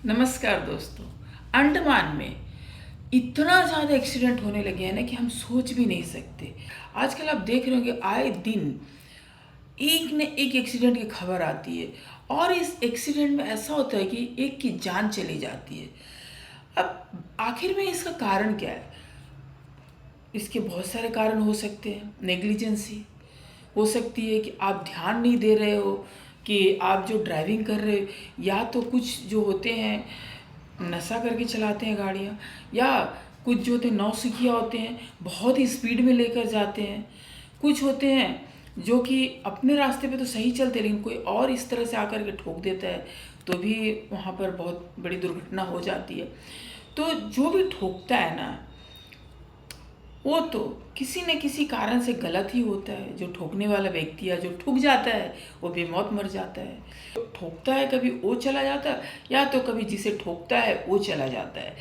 नमस्कार दोस्तों। अंडमान में इतना ज़्यादा एक्सीडेंट होने लगे हैं ना कि हम सोच भी नहीं सकते। आजकल आप देख रहे होंगे आए दिन एक न एक एक्सीडेंट की खबर आती है और इस एक्सीडेंट में ऐसा होता है कि एक की जान चली जाती है। अब आखिर में इसका कारण क्या है? इसके बहुत सारे कारण हो सकते हैं। नेग्लिजेंसी हो सकती है कि आप ध्यान नहीं दे रहे हो कि आप जो ड्राइविंग कर रहे हो, या तो कुछ जो होते हैं नशा करके चलाते हैं गाड़ियाँ, या कुछ जो होते हैं नौसिखिया होते हैं, बहुत ही स्पीड में लेकर जाते हैं। कुछ होते हैं जो कि अपने रास्ते पे तो सही चलते, लेकिन कोई और इस तरह से आकर के ठोक देता है तो भी वहाँ पर बहुत बड़ी दुर्घटना हो जाती है। तो जो भी ठोकता है ना, वो तो किसी न किसी कारण से गलत ही होता है। जो ठोकने वाला व्यक्ति है, जो ठुक जाता है, वो बेमौत मर जाता है। तो ठोकता है, कभी वो चला जाता है, या तो कभी जिसे ठोकता है वो चला जाता है।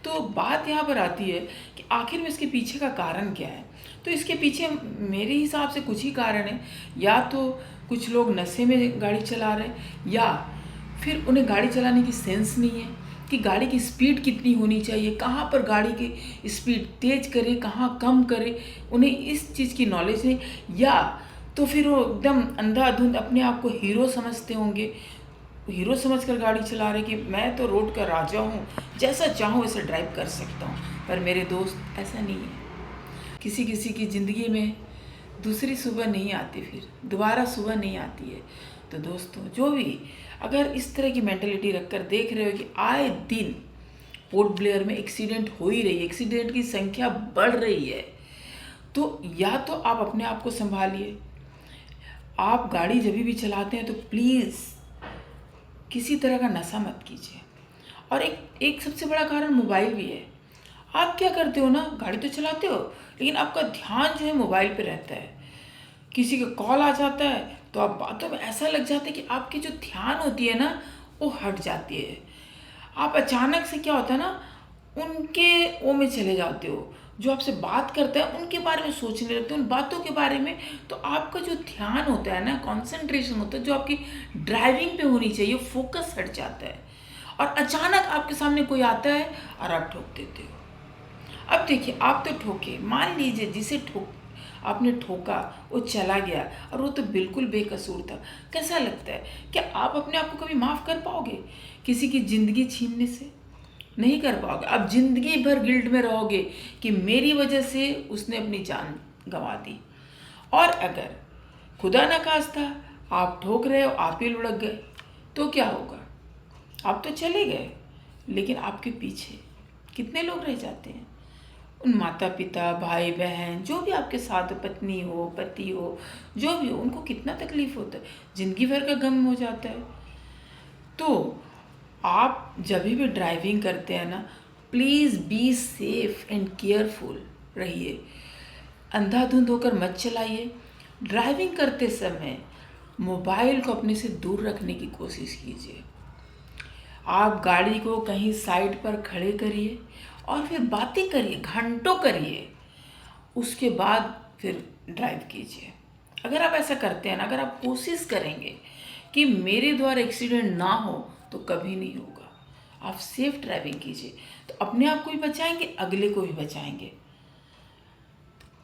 तो बात यहाँ पर आती है कि आखिर में इसके पीछे का कारण क्या है। तो इसके पीछे मेरे हिसाब से कुछ ही कारण है। या तो कुछ लोग नशे में गाड़ी चला रहे हैं, या फिर उन्हें गाड़ी चलाने की सेंस नहीं है कि गाड़ी की स्पीड कितनी होनी चाहिए, कहाँ पर गाड़ी की स्पीड तेज़ करे, कहाँ कम करे, उन्हें इस चीज़ की नॉलेज नहीं। या तो फिर वो एकदम अंधाधुंध अपने आप को हीरो समझते होंगे, हीरो समझकर गाड़ी चला रहे कि मैं तो रोड का राजा हूँ, जैसा चाहूँ वैसे ड्राइव कर सकता हूँ। पर मेरे दोस्त, ऐसा नहीं है। किसी किसी की ज़िंदगी में दूसरी सुबह नहीं आती, फिर दोबारा सुबह नहीं आती है। तो दोस्तों, जो भी अगर इस तरह की मेंटेलिटी रखकर देख रहे हो कि आए दिन पोर्ट ब्लेयर में एक्सीडेंट हो ही रही है, एक्सीडेंट की संख्या बढ़ रही है, तो या तो आप अपने आप को संभालिए। आप गाड़ी जब भी चलाते हैं तो प्लीज़ किसी तरह का नशा मत कीजिए। और एक एक सबसे बड़ा कारण मोबाइल भी है। आप क्या करते हो ना, गाड़ी तो चलाते हो, लेकिन आपका ध्यान जो है मोबाइल पे रहता है। किसी का कॉल आ जाता है तो आप बातों में ऐसा लग जाता है कि आपकी जो ध्यान होती है ना, वो हट जाती है। आप अचानक से क्या होता है ना, उनके वो में चले जाते हो, जो आपसे बात करते हैं उनके बारे में सोचने लगते हो, उन बातों के बारे में। तो आपका जो ध्यान होता है ना, कंसंट्रेशन होता है जो आपकी ड्राइविंग पे होनी चाहिए, फोकस हट जाता है। और अचानक आपके सामने कोई आता है और आप ठोक देते हो। अब देखिए, आप तो ठोके, मान लीजिए जिसे ठोक आपने ठोका वो चला गया और वो तो बिल्कुल बेकसूर था। कैसा लगता है? क्या आप अपने आप को कभी माफ़ कर पाओगे किसी की ज़िंदगी छीनने से? नहीं कर पाओगे। आप ज़िंदगी भर गिल्ट में रहोगे कि मेरी वजह से उसने अपनी जान गंवा दी। और अगर खुदा न खास्ता आप ठोक रहे हो, आप ही लुढ़क गए, तो क्या होगा? आप तो चले गए, लेकिन आपके पीछे कितने लोग रह जाते हैं? उन माता पिता, भाई बहन, जो भी आपके साथ, पत्नी हो, पति हो, जो भी हो, उनको कितना तकलीफ होता है, ज़िंदगी भर का गम हो जाता है। तो आप जब भी ड्राइविंग करते हैं ना, please be safe and careful रहिए। अंधाधुंध होकर मत चलाइए। ड्राइविंग करते समय मोबाइल को अपने से दूर रखने की कोशिश कीजिए। आप गाड़ी को कहीं साइड पर खड़े करिए और फिर बातें करिए, घंटों करिए, उसके बाद फिर ड्राइव कीजिए। अगर आप ऐसा करते हैं ना, अगर आप कोशिश करेंगे कि मेरे द्वारा एक्सीडेंट ना हो, तो कभी नहीं होगा। आप सेफ ड्राइविंग कीजिए, तो अपने आप को भी बचाएंगे, अगले को भी बचाएंगे।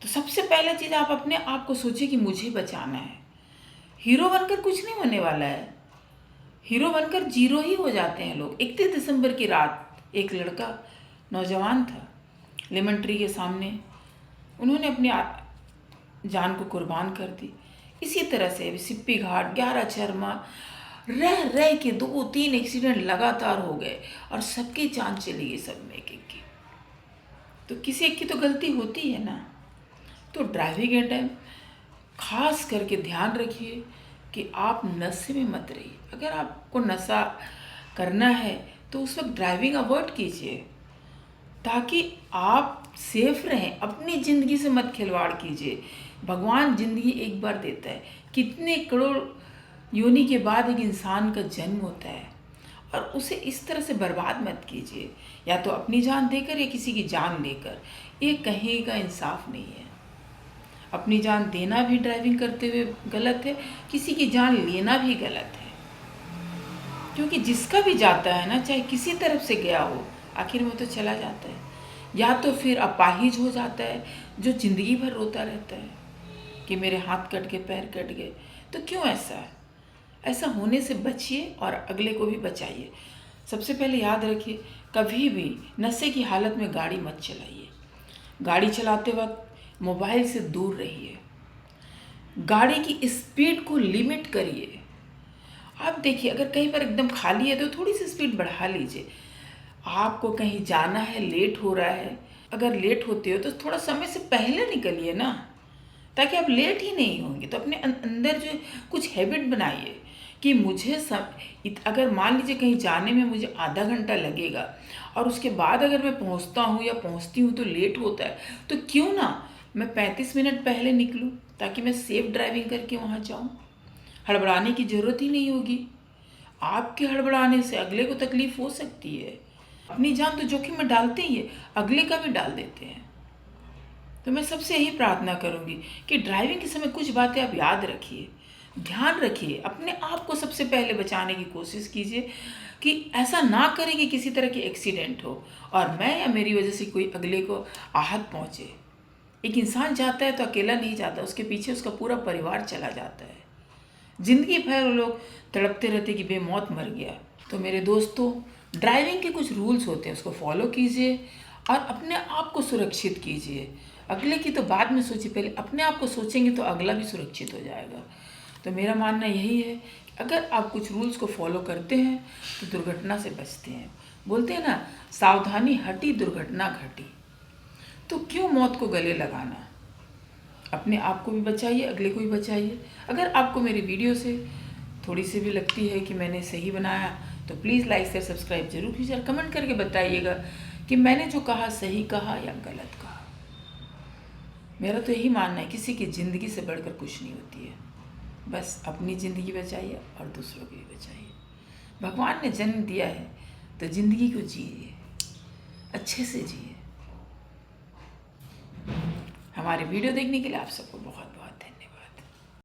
तो सबसे पहले चीज़, आप अपने आप को सोचिए कि मुझे बचाना है। हीरो बनकर कुछ नहीं होने वाला है। हीरो बनकर जीरो ही हो जाते हैं लोग। 31 दिसंबर की रात एक लड़का, नौजवान था, लेमन ट्री के सामने उन्होंने अपनी जान को कुर्बान कर दी। इसी तरह से सिप्पी घाट, 11 चरमा, रह रह के 2-3 एक्सीडेंट लगातार हो गए और सबकी जान चली गई, सब में एक एक की। तो किसी एक की तो गलती होती है ना। तो ड्राइविंग के टाइम खास करके ध्यान रखिए कि आप नशे में मत रहिए। अगर आपको नशा करना है तो उस वक्त ड्राइविंग अवॉइड कीजिए, ताकि आप सेफ रहें। अपनी ज़िंदगी से मत खिलवाड़ कीजिए। भगवान ज़िंदगी एक बार देता है, कितने करोड़ योनि के बाद एक इंसान का जन्म होता है, और उसे इस तरह से बर्बाद मत कीजिए, या तो अपनी जान देकर या किसी की जान लेकर। ये कहीं का इंसाफ नहीं है। अपनी जान देना भी ड्राइविंग करते हुए गलत है, किसी की जान लेना भी गलत है। क्योंकि जिसका भी जाता है ना, चाहे किसी तरफ से गया हो, आखिर में तो चला जाता है। या तो फिर अपाहिज हो जाता है, जो ज़िंदगी भर रोता रहता है कि मेरे हाथ कट गए, पैर कट गए। तो क्यों ऐसा है? ऐसा होने से बचिए और अगले को भी बचाइए। सबसे पहले याद रखिए, कभी भी नशे की हालत में गाड़ी मत चलाइए। गाड़ी चलाते वक्त मोबाइल से दूर रहिए। गाड़ी की स्पीड को लिमिट करिए। आप देखिए, अगर कहीं पर एकदम खाली है तो थोड़ी सी स्पीड बढ़ा लीजिए। आपको कहीं जाना है, लेट हो रहा है, अगर लेट होते हो तो थोड़ा समय से पहले निकलिए ना, ताकि आप लेट ही नहीं होंगे। तो अपने अंदर जो कुछ हैबिट बनाइए कि अगर मान लीजिए कहीं जाने में मुझे आधा घंटा लगेगा और उसके बाद अगर मैं पहुंचता हूं या पहुंचती हूं तो लेट होता है, तो क्यों ना मैं 35 मिनट पहले निकलूं, ताकि मैं सेफ ड्राइविंग करके वहां जाऊं। हड़बड़ाने की ज़रूरत ही नहीं होगी। आपके हड़बड़ाने से अगले को तकलीफ हो सकती है। अपनी जान तो जोखिम में डालते ही है, अगले का भी डाल देते हैं। तो मैं सबसे यही प्रार्थना करूंगी कि ड्राइविंग के समय कुछ बातें आप याद रखिए, ध्यान रखिए, अपने आप को सबसे पहले बचाने की कोशिश कीजिए कि ऐसा ना करें कि किसी तरह की एक्सीडेंट हो और मैं या मेरी वजह से कोई अगले को आहत पहुंचे। एक इंसान जाता है तो अकेला नहीं जाता, उसके पीछे उसका पूरा परिवार चला जाता है। जिंदगी भर लोग तड़पते रहते कि बेमौत मर गया। तो मेरे दोस्तों, ड्राइविंग के कुछ रूल्स होते हैं, उसको फॉलो कीजिए और अपने आप को सुरक्षित कीजिए। अगले की तो बाद में सोचिए, पहले अपने आप को सोचेंगे तो अगला भी सुरक्षित हो जाएगा। तो मेरा मानना यही है कि अगर आप कुछ रूल्स को फॉलो करते हैं तो दुर्घटना से बचते हैं। बोलते हैं ना, सावधानी हटी दुर्घटना घटी। तो क्यों मौत को गले लगाना? अपने आप को भी बचाइए, अगले को भी बचाइए। अगर आपको मेरी वीडियो से थोड़ी सी भी लगती है कि मैंने सही बनाया, तो प्लीज़ लाइक शेयर सब्सक्राइब जरूर कीजिए और कमेंट करके बताइएगा कि मैंने जो कहा सही कहा या गलत कहा। मेरा तो यही मानना है, किसी की ज़िंदगी से बढ़कर कुछ नहीं होती है। बस अपनी ज़िंदगी बचाइए और दूसरों की भी बचाइए। भगवान ने जन्म दिया है तो ज़िंदगी को जिए, अच्छे से जिए। हमारे वीडियो देखने के लिए आप सबको बहुत बहुत